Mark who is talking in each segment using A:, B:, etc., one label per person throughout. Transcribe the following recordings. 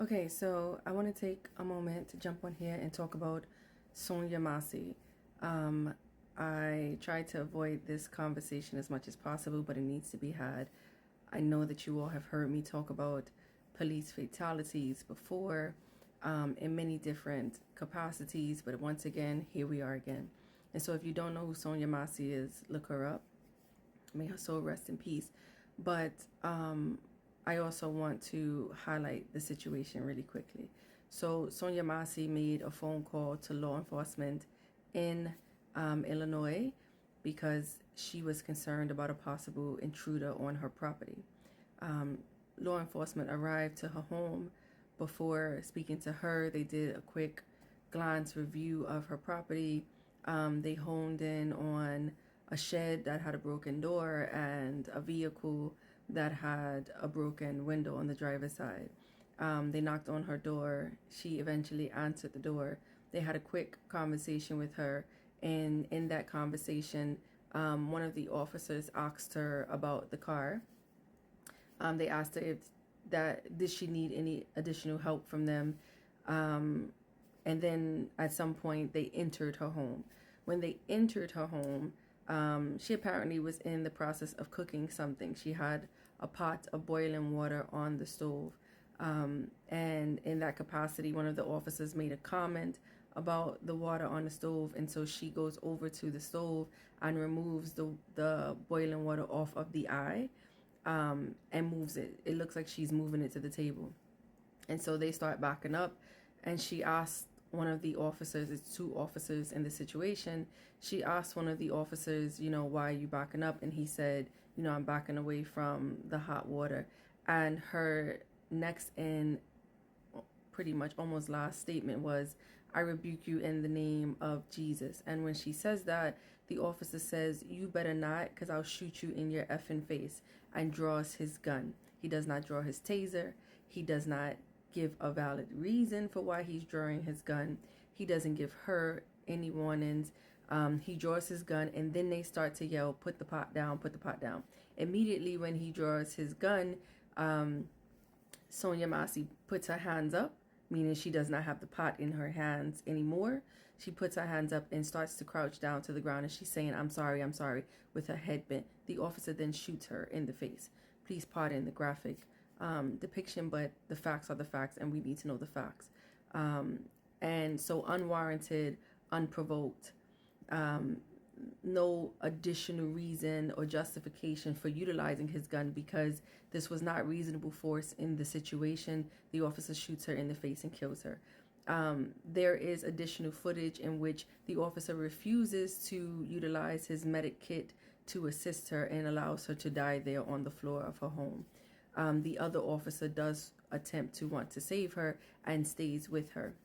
A: Okay, so I want to take a moment to jump on here and talk about Sonya Massey. I try to avoid this conversation as much as possible, but it needs to be had. I know that you all have heard me talk about police fatalities before in many different capacities, but once again, here we are again. And so if you don't know who Sonya Massey is, look her up. May her soul rest in peace. But I also want to highlight the situation really quickly. So Sonya Massey made a phone call to law enforcement in Illinois because she was concerned about a possible intruder on her property. Law enforcement arrived to her home. Before speaking to her, they did a quick glance review of her property. They honed in on a shed that had a broken door and a vehicle that had a broken window on the driver's side. They knocked on her door. She eventually answered the door. They had a quick conversation with her, and in that conversation, one of the officers asked her about the car. They asked her if did she need any additional help from them, and then at some point they entered her home. When they entered her home, she apparently was in the process of cooking something. She had a pot of boiling water on the stove. And in that capacity, one of the officers made a comment about the water on the stove. And so she goes over to the stove and removes the boiling water off of the eye and moves it. It looks like she's moving it to the table. And so they start backing up, and she asked one of the officers, it's two officers in the situation, she asked one of the officers, why are you backing up? And he said, I'm backing away from the hot water. And her next and pretty much almost last statement was, I rebuke you in the name of Jesus. And when she says that, the officer says, you better not, because I'll shoot you in your effing face, and draws his gun. He does not draw his taser. He does not give a valid reason for why he's drawing his gun. He doesn't give her any warnings. He draws his gun, and then they start to yell, put the pot down, put the pot down. Immediately when he draws his gun, Sonya Massey puts her hands up, meaning she does not have the pot in her hands anymore. She puts her hands up and starts to crouch down to the ground, and she's saying, I'm sorry, with her head bent. The officer then shoots her in the face. Please pardon the graphic depiction, but the facts are the facts, and we need to know the facts. And so unwarranted, unprovoked, no additional reason or justification for utilizing his gun because this was not reasonable force in the situation. The officer shoots her in the face and kills her. There is additional footage in which the officer refuses to utilize his medic kit to assist her and allows her to die there on the floor of her home. The other officer does attempt to want to save her and stays with her.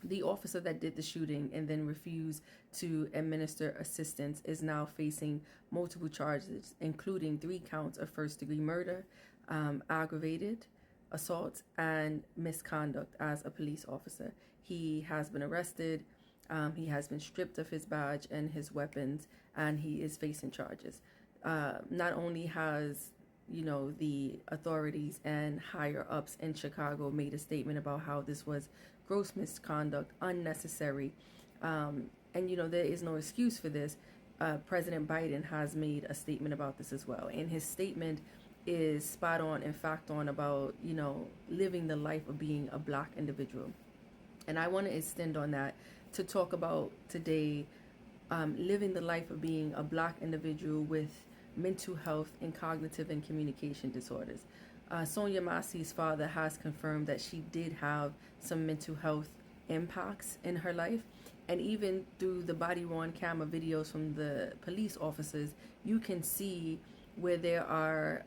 A: The officer that did the shooting and then refused to administer assistance is now facing multiple charges, including 3 counts of first-degree murder, aggravated assault, and misconduct as a police officer. He has been arrested. He has been stripped of his badge and his weapons, and he is facing charges. Not only has the authorities and higher ups in Chicago made a statement about how this was gross misconduct, unnecessary, and there is no excuse for this. President Biden has made a statement about this as well, and his statement is spot on and fact on about living the life of being a Black individual. And I want to extend on that to talk about today living the life of being a Black individual with mental health and cognitive and communication disorders. Sonya Massey's father has confirmed that she did have some mental health impacts in her life. And even through the body-worn camera videos from the police officers, you can see where there are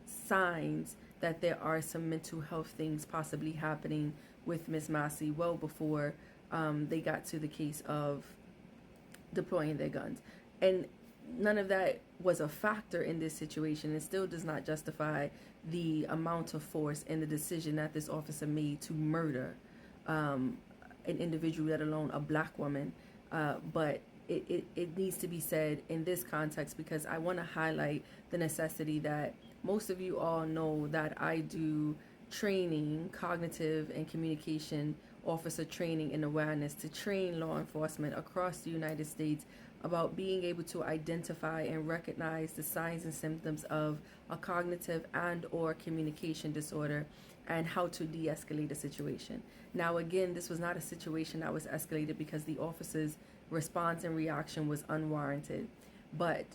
A: signs that there are some mental health things possibly happening with Miss Massey well before they got to the case of deploying their guns. And none of that was a factor in this situation. It still does not justify the amount of force and the decision that this officer made to murder an individual, let alone a Black woman. But it needs to be said in this context because I want to highlight the necessity that most of you all know that I do training, cognitive and communication officer training and awareness to train law enforcement across the United States about being able to identify and recognize the signs and symptoms of a cognitive and or communication disorder and how to de-escalate a situation. Now again, this was not a situation that was escalated because the officer's response and reaction was unwarranted. But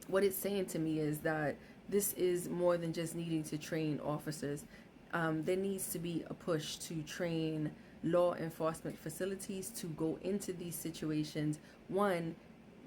A: what it's saying to me is that this is more than just needing to train officers. There needs to be a push to train law enforcement facilities to go into these situations. One,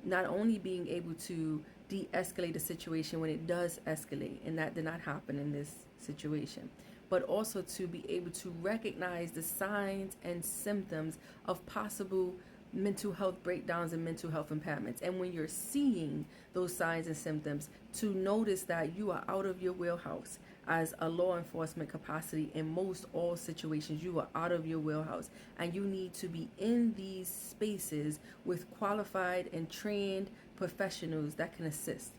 A: not only being able to de-escalate a situation when it does escalate, and that did not happen in this situation, but also to be able to recognize the signs and symptoms of possible mental health breakdowns and mental health impairments. And when you're seeing those signs and symptoms, to notice that you are out of your wheelhouse. As a law enforcement capacity, in most all situations, you are out of your wheelhouse, and you need to be in these spaces with qualified and trained professionals that can assist.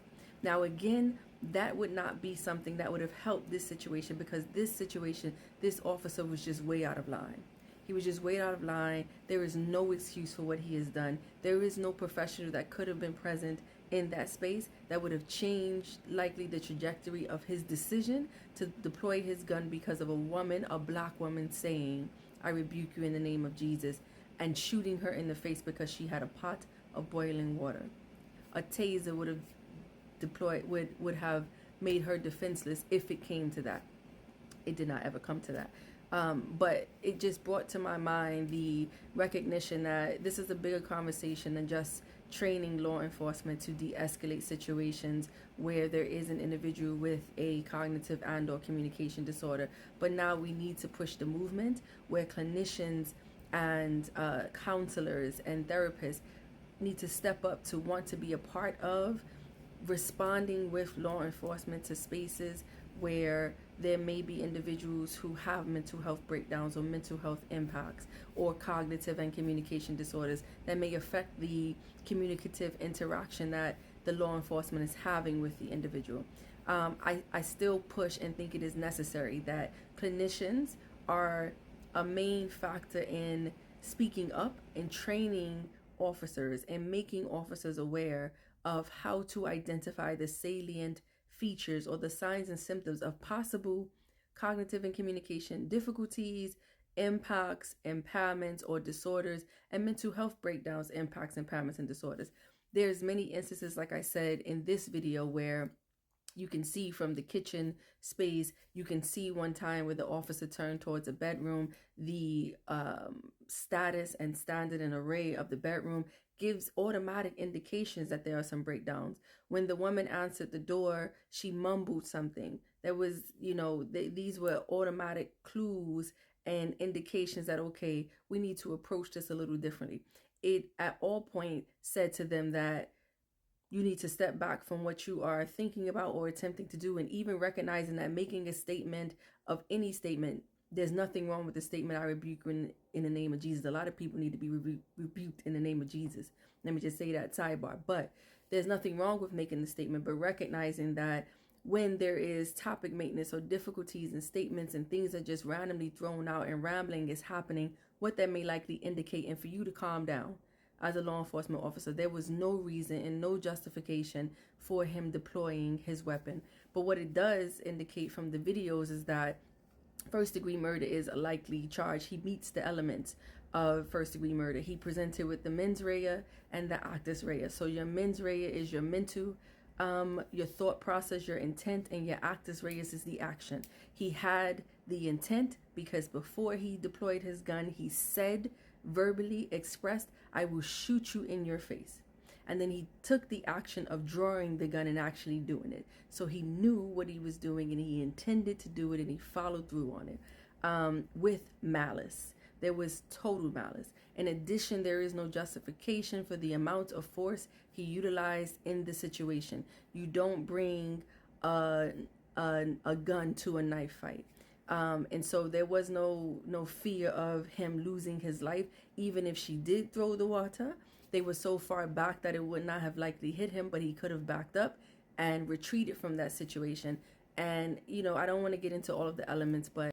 A: Now again, that would not be something that would have helped this situation, because this situation, this officer was just way out of line. He was just way out of line. There is no excuse for what he has done. There is no professional that could have been present in that space that would have changed likely the trajectory of his decision to deploy his gun because of a woman, a black woman, saying, "I rebuke you in the name of Jesus," and shooting her in the face because she had a pot of boiling water. A taser would have would have made her defenseless if it came to that. It did not ever come to that. But it just brought to my mind the recognition that this is a bigger conversation than just training law enforcement to de-escalate situations where there is an individual with a cognitive and or communication disorder. But now we need to push the movement where clinicians and counselors and therapists need to step up to want to be a part of responding with law enforcement to spaces where there may be individuals who have mental health breakdowns or mental health impacts or cognitive and communication disorders that may affect the communicative interaction that the law enforcement is having with the individual. I still push and think it is necessary that clinicians are a main factor in speaking up and training officers and making officers aware of how to identify the salient features or the signs and symptoms of possible cognitive and communication difficulties, impacts, impairments, or disorders, and mental health breakdowns, impacts, impairments, and disorders. There's many instances, like I said in this video, where you can see from the kitchen space, you can see one time where the officer turned towards a bedroom, the status and standard and array of the bedroom gives automatic indications that there are some breakdowns. When the woman answered the door, she mumbled something. There was, these were automatic clues and indications that, okay, we need to approach this a little differently. It at all point said to them that you need to step back from what you are thinking about or attempting to do, and even recognizing that making a statement of any statement, there's nothing wrong with the statement, "I rebuke you in the name of Jesus." A lot of people need to be rebuked in the name of Jesus. Let me just say that sidebar. But there's nothing wrong with making the statement, but recognizing that when there is topic maintenance or difficulties in statements and things are just randomly thrown out and rambling is happening, what that may likely indicate, and for you to calm down. As a law enforcement officer, there was no reason and no justification for him deploying his weapon. But what it does indicate from the videos is that first-degree murder is a likely charge. He meets the elements of first-degree murder. He presented with the mens rea and the actus rea. So your mens rea is your mental, your thought process, your intent, and your actus reus is the action. He had the intent because before he deployed his gun, he said, verbally expressed, "I will shoot you in your face." And then he took the action of drawing the gun and actually doing it. So he knew what he was doing and he intended to do it, and he followed through on it with malice. There was total malice. In addition, there is no justification for the amount of force he utilized in the situation. You don't bring a gun to a knife fight. And so there was no fear of him losing his life. Even if she did throw the water, they were so far back that it would not have likely hit him, but he could have backed up and retreated from that situation And, I don't want to get into all of the elements, but